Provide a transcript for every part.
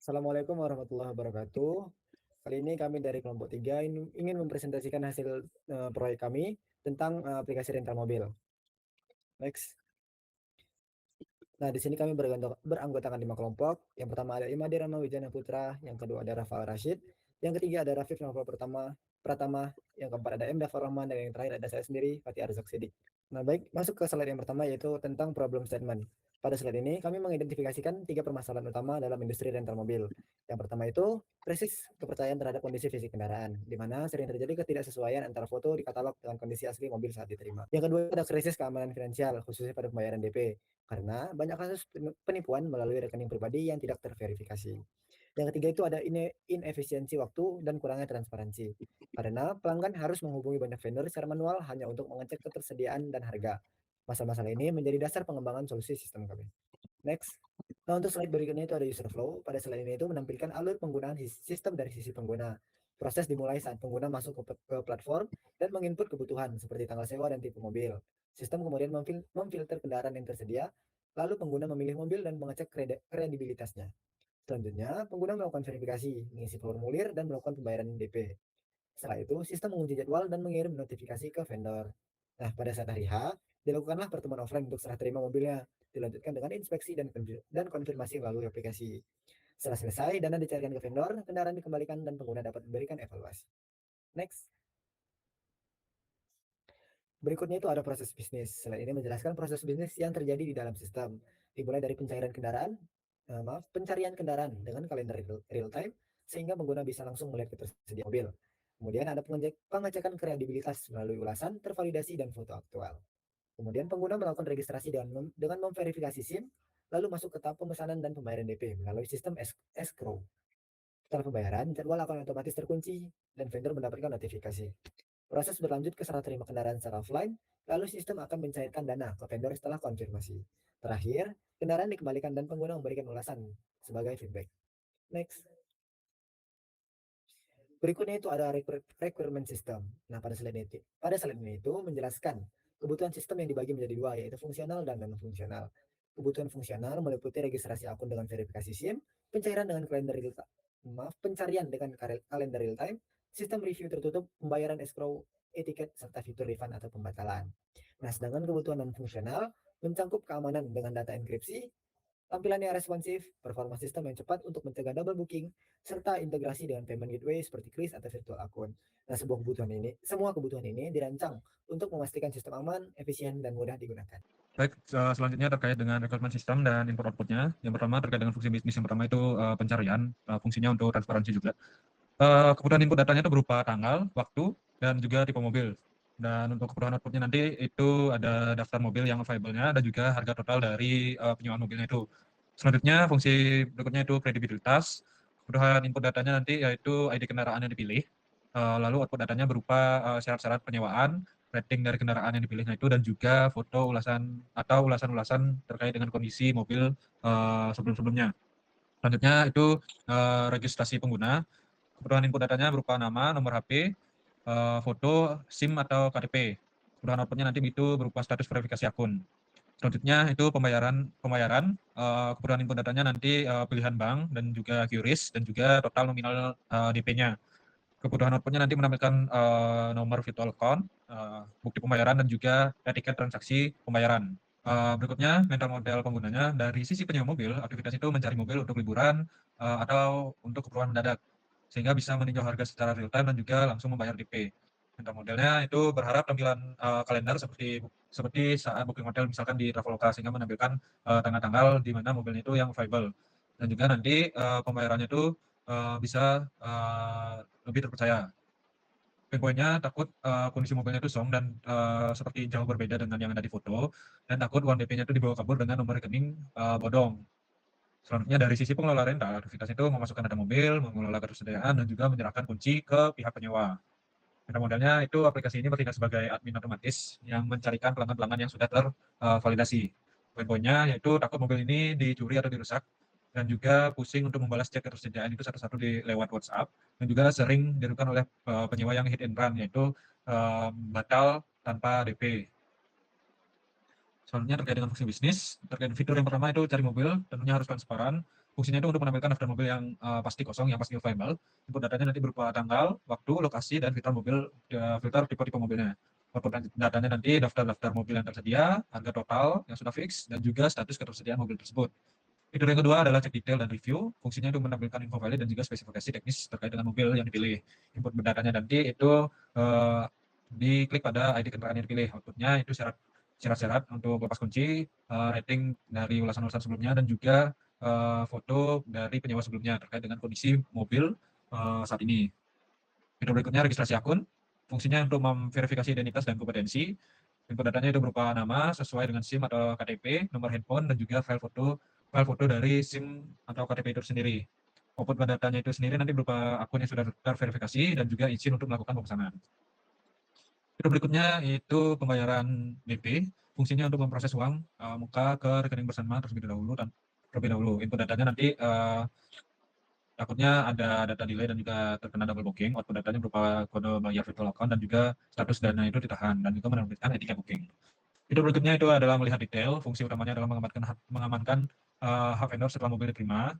Assalamualaikum warahmatullahi wabarakatuh. Kali ini kami dari kelompok 3 ingin mempresentasikan hasil proyek kami tentang aplikasi rental mobil. Next. Nah, di sini kami beranggotakan 5 kelompok. Yang pertama ada Imade Rama Wijana Putra, yang kedua ada Rafael Rashid, yang ketiga ada Rafif Novel Pratama, yang keempat ada M. Dafar Rahman, dan yang terakhir ada saya sendiri, Fatih Arzak Sidik. Nah, baik, masuk ke slide yang pertama yaitu tentang problem statement. Pada slide ini kami mengidentifikasikan 3 permasalahan utama dalam industri rental mobil. Yang pertama itu krisis kepercayaan terhadap kondisi fisik kendaraan, di mana sering terjadi ketidaksesuaian antara foto di katalog dengan kondisi asli mobil saat diterima. Yang kedua ada krisis keamanan finansial, khususnya pada pembayaran DP, karena banyak kasus penipuan melalui rekening pribadi yang tidak terverifikasi. Yang ketiga itu ada inefisiensi waktu dan kurangnya transparansi. Karena pelanggan harus menghubungi banyak vendor secara manual hanya untuk mengecek ketersediaan dan harga. Masalah-masalah ini menjadi dasar pengembangan solusi sistem kami. Next. Nah, untuk slide berikutnya itu ada user flow. Pada slide ini itu menampilkan alur penggunaan sistem dari sisi pengguna. Proses dimulai saat pengguna masuk ke platform dan menginput kebutuhan seperti tanggal sewa dan tipe mobil. Sistem kemudian memfilter kendaraan yang tersedia, lalu pengguna memilih mobil dan mengecek kredibilitasnya. Selanjutnya, pengguna melakukan verifikasi, mengisi formulir, dan melakukan pembayaran DP. Setelah itu, sistem mengunci jadwal dan mengirim notifikasi ke vendor. Nah, pada saat hari H, dilakukanlah pertemuan offline untuk serah terima mobilnya. Dilanjutkan dengan inspeksi dan konfirmasi melalui aplikasi. Setelah selesai, dana dicairkan ke vendor, kendaraan dikembalikan, dan pengguna dapat memberikan evaluasi. Next. Berikutnya itu ada proses bisnis. Selain ini menjelaskan proses bisnis yang terjadi di dalam sistem. Dimulai dari pencarian kendaraan dengan kalender real time, sehingga pengguna bisa langsung melihat ketersediaan mobil. Kemudian ada pengecekan kredibilitas melalui ulasan, tervalidasi, dan foto aktual. Kemudian pengguna melakukan registrasi dengan memverifikasi SIM, lalu masuk ke tahap pemesanan dan pembayaran DP melalui sistem escrow. Setelah pembayaran, jadwal akan otomatis terkunci dan vendor mendapatkan notifikasi. Proses berlanjut ke serah terima kendaraan secara offline, lalu sistem akan mencairkan dana ke vendor setelah konfirmasi. Terakhir, kendaraan dikembalikan dan pengguna memberikan ulasan sebagai feedback. Next. Berikutnya itu ada requirement system. Nah, pada slide ini itu menjelaskan kebutuhan sistem yang dibagi menjadi dua, yaitu fungsional dan non-fungsional. Kebutuhan fungsional meliputi registrasi akun dengan verifikasi SIM, pencairan dengan pencarian dengan kalender real time, sistem review tertutup, pembayaran escrow, etiket, serta fitur refund atau pembatalan. Nah, sedangkan kebutuhan non-fungsional mencangkup keamanan dengan data enkripsi, tampilan yang responsif, performa sistem yang cepat untuk mencegah double booking, serta integrasi dengan payment gateway seperti Kris atau virtual account. Nah, semua kebutuhan ini dirancang untuk memastikan sistem aman, efisien, dan mudah digunakan. Baik, selanjutnya terkait dengan rekrutmen sistem dan input outputnya. Yang pertama terkait dengan fungsi bisnis yang pertama itu pencarian, fungsinya untuk transparansi juga. Kebutuhan input datanya itu berupa tanggal, waktu, dan juga tipe mobil. Dan untuk kebutuhan outputnya nanti itu ada daftar mobil yang available-nya dan juga harga total dari penyewaan mobilnya itu. Selanjutnya fungsi berikutnya itu kredibilitas. Kebutuhan input datanya nanti yaitu ID kendaraan yang dipilih. Lalu output datanya berupa syarat-syarat penyewaan, rating dari kendaraan yang dipilihnya itu, dan juga foto ulasan atau ulasan-ulasan terkait dengan kondisi mobil sebelum-sebelumnya. Selanjutnya itu registrasi pengguna. Kebutuhan input datanya berupa nama, nomor HP, foto, SIM atau KTP. Kebutuhan outputnya nanti itu berupa status verifikasi akun. Selanjutnya itu pembayaran, kebutuhan input datanya nanti pilihan bank dan juga QRIS dan juga total nominal DP-nya. Kebutuhan outputnya nanti menampilkan nomor virtual account, bukti pembayaran, dan juga etiket transaksi pembayaran. Berikutnya mental model penggunanya. Dari sisi penyewa mobil, aktivitas itu mencari mobil untuk liburan atau untuk keperluan mendadak, sehingga bisa meninjau harga secara real time dan juga langsung membayar DP. Mental modelnya itu berharap tampilan kalender seperti saat booking hotel misalkan di Traveloka, sehingga menampilkan tanggal-tanggal di mana mobilnya itu yang available. Dan juga nanti pembayarannya itu bisa lebih terpercaya. Pain point-nya takut kondisi mobilnya itu zonk dan seperti jauh berbeda dengan yang ada di foto, dan takut uang DP-nya itu dibawa kabur dengan nomor rekening bodong. Selanjutnya dari sisi pengelola rental, aktivitas itu memasukkan data mobil, mengelola ketersediaan, dan juga menyerahkan kunci ke pihak penyewa. Cara modalnya itu aplikasi ini bertindak sebagai admin otomatis yang mencarikan pelanggan-pelanggan yang sudah tervalidasi. Poin-poinnya yaitu takut mobil ini dicuri atau dirusak, dan juga pusing untuk membalas cek ketersediaan itu satu-satu lewat WhatsApp, dan juga sering dilakukan oleh penyewa yang hit and run, yaitu batal tanpa DP. Selanjutnya terkait dengan fungsi bisnis, terkait fitur yang pertama itu cari mobil, tentunya harus transparan. Fungsinya itu untuk menampilkan daftar mobil yang pasti kosong, yang pasti available. Input datanya nanti berupa tanggal, waktu, lokasi, dan filter mobil, filter tipe-tipe mobilnya. Output datanya nanti daftar-daftar mobil yang tersedia, harga total yang sudah fix, dan juga status ketersediaan mobil tersebut. Fitur yang kedua adalah cek detail dan review. Fungsinya itu menampilkan info valid dan juga spesifikasi teknis terkait dengan mobil yang dipilih. Input datanya nanti itu diklik pada ID kendaraan yang dipilih. Outputnya itu syarat-syarat untuk lepas kunci, rating dari ulasan-ulasan sebelumnya, dan juga foto dari penyewa sebelumnya terkait dengan kondisi mobil saat ini. Fitur berikutnya registrasi akun. Fungsinya untuk memverifikasi identitas dan kompetensi. Input datanya itu berupa nama sesuai dengan SIM atau KTP, nomor handphone, dan juga file foto dari SIM atau KTP itu sendiri. Output datanya itu sendiri nanti berupa akun yang sudah terverifikasi dan juga izin untuk melakukan pemesanan. Fitur berikutnya itu pembayaran DP. Fungsinya untuk memproses uang muka ke rekening bersama terlebih dahulu. Input datanya nanti takutnya ada data delay dan juga terkena double booking. Output datanya berupa kode bayar virtual account dan juga status dana itu ditahan dan juga menerbitkan etiket booking. Fitur berikutnya itu adalah melihat detail. Fungsi utamanya adalah mengamankan hak vendor setelah mobil diterima.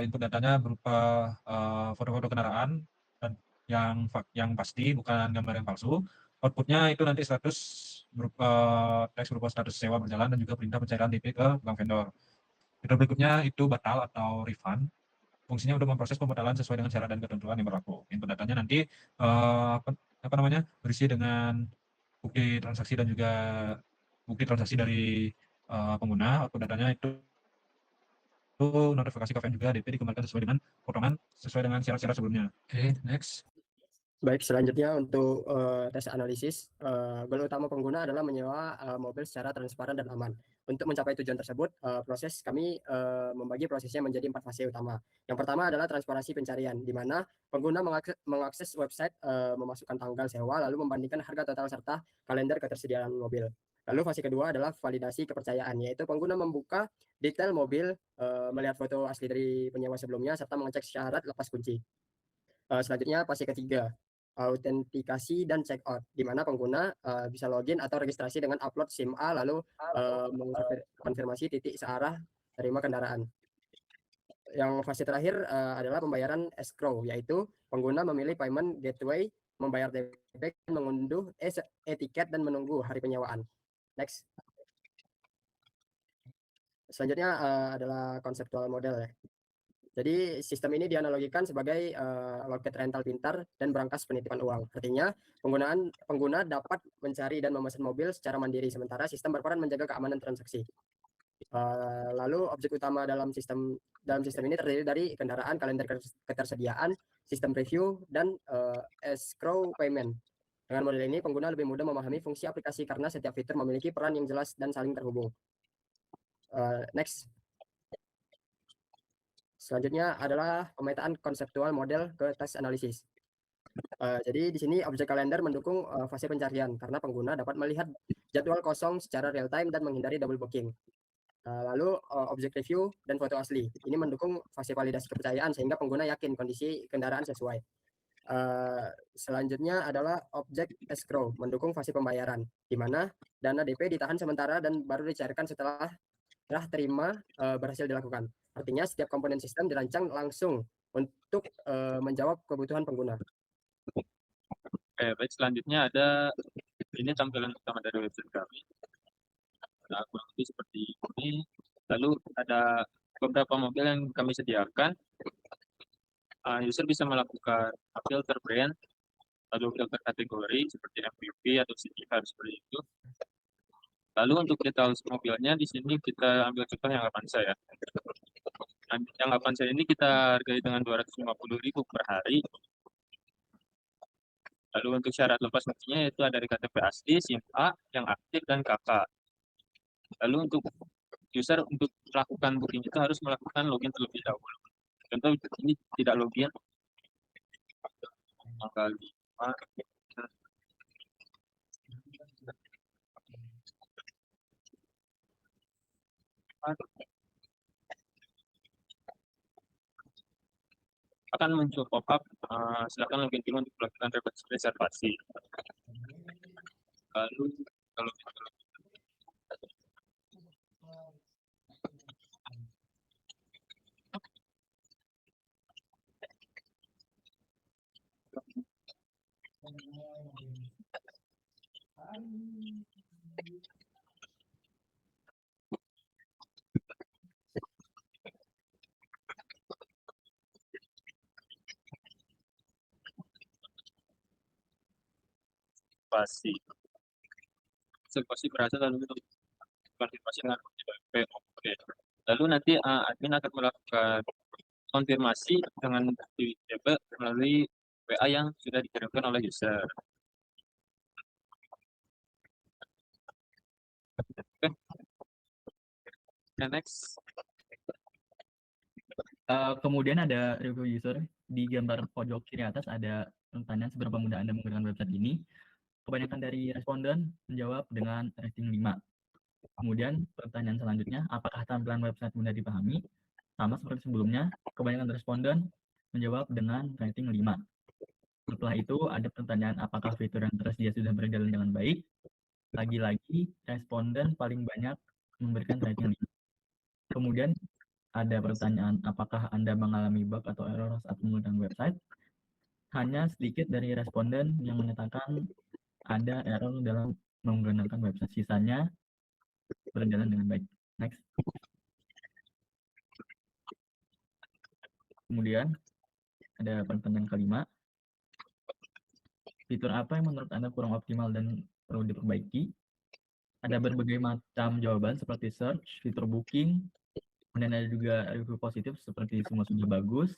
Input datanya berupa foto-foto kendaraan dan yang pasti, bukan gambar yang palsu. Outputnya itu nanti status berupa teks berupa status sewa berjalan dan juga perintah pencairan DP ke bank vendor. Fitur berikutnya itu batal atau refund. Fungsinya untuk memproses pembatalan sesuai dengan syarat dan ketentuan yang berlaku. Input datanya nanti berisi dengan bukti transaksi dan juga bukti transaksi dari pengguna. Output datanya itu notifikasi ke juga DP dikembalikan sesuai dengan potongan sesuai dengan syarat-syarat sebelumnya. Oke, next. Baik, selanjutnya untuk tes analisis, goal utama pengguna adalah menyewa mobil secara transparan dan aman. Untuk mencapai tujuan tersebut, proses kami membagi prosesnya menjadi 4 fase utama. Yang pertama adalah transparansi pencarian, di mana pengguna mengakses website, memasukkan tanggal sewa, lalu membandingkan harga total serta kalender ketersediaan mobil. Lalu fase kedua adalah validasi kepercayaan, yaitu pengguna membuka detail mobil, melihat foto asli dari penyewa sebelumnya, serta mengecek syarat lepas kunci. Selanjutnya fase ketiga, autentikasi dan check out, di mana pengguna bisa login atau registrasi dengan upload SIM A lalu mengkonfirmasi titik searah terima kendaraan. Yang fase terakhir adalah pembayaran escrow, yaitu pengguna memilih payment gateway, membayar DP, mengunduh etiket dan menunggu hari penyewaan. Next. Selanjutnya adalah konseptual model ya. Jadi sistem ini dianalogikan sebagai loket rental pintar dan berangkas penitipan uang. Artinya pengguna dapat mencari dan memesan mobil secara mandiri, sementara sistem berperan menjaga keamanan transaksi. Lalu objek utama dalam sistem ini terdiri dari kendaraan, kalender ketersediaan, sistem review, dan escrow payment. Dengan model ini pengguna lebih mudah memahami fungsi aplikasi karena setiap fitur memiliki peran yang jelas dan saling terhubung. Next. Selanjutnya adalah pemetaan konseptual model ke tes analisis. Jadi di sini objek kalender mendukung fase pencarian karena pengguna dapat melihat jadwal kosong secara real time dan menghindari double booking. Lalu objek review dan foto asli. Ini mendukung fase validasi kepercayaan sehingga pengguna yakin kondisi kendaraan sesuai. Selanjutnya adalah objek escrow mendukung fase pembayaran, di mana dana DP ditahan sementara dan baru dicairkan setelah terima berhasil dilakukan. Artinya setiap komponen sistem dirancang langsung untuk menjawab kebutuhan pengguna. Oke, baik, selanjutnya ada ini tampilan utama dari website kami. Nah, kurang lebih seperti ini. Lalu ada beberapa mobil yang kami sediakan. User bisa melakukan filter brand, lalu filter kategori seperti MPV atau city car seperti itu. Lalu untuk detail mobilnya di sini kita ambil contoh yang Avanza ya. Yang Avanza ini kita hargai dengan 250.000 per hari. Lalu untuk syarat lepas kuncinya itu ada dari KTP asli, SIM A yang aktif, dan KK. Lalu untuk user untuk melakukan booking itu harus melakukan login terlebih dahulu. Contoh ini tidak login, tanggal 5. Akan muncul pop-up, silakan login dulu untuk melakukan reservasi. Lalu kalau Pasti. Observasi berhasil lalu itu konfirmasi dengan PO. Oke. Lalu nanti admin akan melakukan konfirmasi dengan DB melalui WA yang sudah dikirimkan oleh user. Oke. Next. Kemudian ada review user. Di gambar pojok kiri atas ada pertanyaan seberapa mudah Anda menggunakan website ini. Kebanyakan dari responden menjawab dengan rating 5. Kemudian pertanyaan selanjutnya, apakah tampilan website mudah dipahami? Sama seperti sebelumnya, kebanyakan responden menjawab dengan rating 5. Setelah itu ada pertanyaan apakah fitur yang tersedia sudah berjalan dengan baik. Lagi-lagi responden paling banyak memberikan rating 5. Kemudian ada pertanyaan apakah Anda mengalami bug atau error saat menggunakan website. Hanya sedikit dari responden yang menyatakan ada error dalam menggunakan website. Sisanya berjalan dengan baik. Next. Kemudian ada pertanyaan kelima. Fitur apa yang menurut Anda kurang optimal dan perlu diperbaiki? Ada berbagai macam jawaban seperti search, fitur booking, kemudian ada juga review positif seperti semua sudah bagus,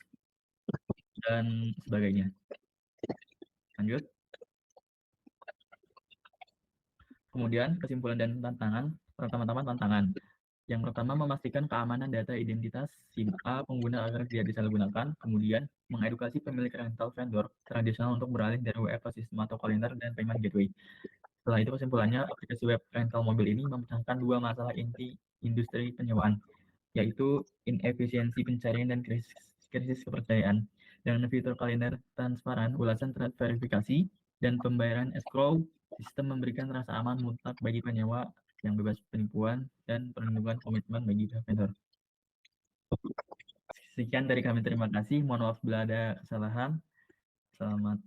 dan sebagainya. Lanjut. Kemudian kesimpulan dan tantangan. Pertama-tama tantangan. Yang pertama memastikan keamanan data identitas SIM A pengguna agar tidak disalahgunakan. Kemudian mengedukasi pemilik rental vendor tradisional untuk beralih dari WF ke sistem atau kalender dan payment gateway. Setelah itu kesimpulannya aplikasi web rental mobil ini memecahkan dua masalah inti industri penyewaan, yaitu inefisiensi pencarian dan krisis kepercayaan. Dengan fitur kalender transparan, ulasan verifikasi, dan pembayaran escrow, sistem memberikan rasa aman mutlak bagi penyewa yang bebas penipuan dan perlindungan komitmen bagi vendor. Sekian dari kami, terima kasih. Mohon maaf bila ada kesalahan. Selamat